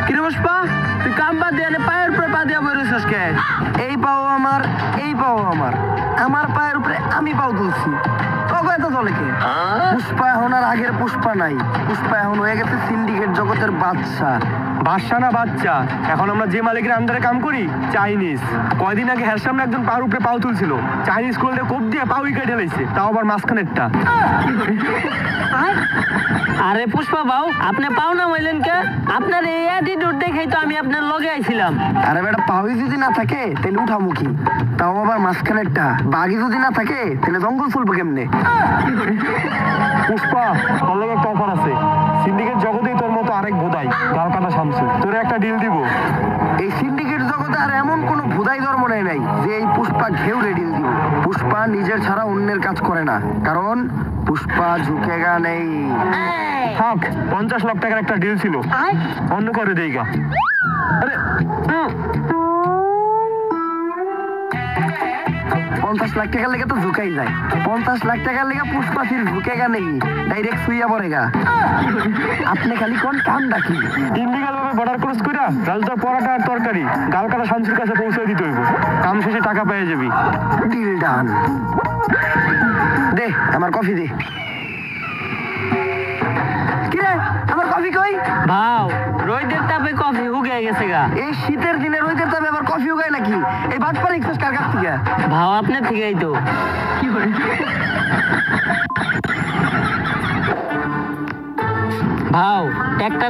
কিরে পুষ্পা, তুই কাম বাদ দিয়ে পায়ের উপরে পা দিয়া বইরেছিস কে? এই পাও আমার, এই পাও আমার, আমার পায়ের উপরে আমি পাও তুলছি। তো চলে কে? পুষ্পা এখন আর আগের পুষ্পা নাই। পুষ্পা এখন হয়ে গেছে সিন্ডিকেট জগতের বাদশা। বাদশা না বাচ্চা, এখন আমরা যে মালিকের আন্ডারে কাম করি চাইনিজ। কয়দিন আগে হের সামনে একজন পার উপরে পাও তুলছিল, চাইনিজ করলে কোপ দিয়ে পাউই কেটে লাইছে, তাও আবার মাঝখানেরটা। আরে পুষ্পা বাবু, আপনি পাও না হইলেন কে? আপনার এই অ্যাটিটিউড দেখেই তো আমি আপনার লগে আইছিলাম। আরে বেটা, পাউই যদি না থাকে তাহলে উঠামুখী, তাও আবার মাঝখানেরটা। বাঘি যদি না থাকে তাহলে জঙ্গল চলবো কেমনে? পুষ্পা, তোর লগে একটা অফার আছে। সিন্ডিকেট জগতেই তোর মতো আরেক ভোদাই গালকাটা শামসু, তোরে একটা ডিল দিব। এই সিন্ডিকেট জগতে আর এমন কোন ভুদাই ধর্ম নাই যে এই পুষ্পা ঘেউ রেডিল দিব। পুষ্পা নিজের ছাড়া অন্যের কাজ করে না, কারণ পুষ্পা ঝুঁকেগা নেই। থাক, 50 লাখ টাকার একটা ডিল ছিল, অন্য করে দেই গা। আরে 50 লাখ টাকার লেগে তো ঝুঁকাই যায়। 50 লাখ টাকার লেগে পুষ্পা ফির ঝুঁকেগা নেই, ডাইরেক্ট শুইয়া পড়েগা। আপনি খালি কোন কাম ডাকি ইন্ডিগাল ভাবে বর্ডার ক্রস কইরা রাজদার পরাটা আর তরকারি গালকাটা শামসুর কাছে পৌঁছে দিতে হইব। কাম শেষে টাকা পেয়ে যাবি। Deal done. দে আমার কফি দে। কিরে, আমার কফি কই? ভাও, রোদের তাপে কফি হুগে গেছে গা। এই শীতের দিনে রইতে তবে আবার কফি উগায় নাকি? এই ভাত পারে একটু কার কাছ থেকে? ভাও আপনার থেকেই তো। ভাও, একটা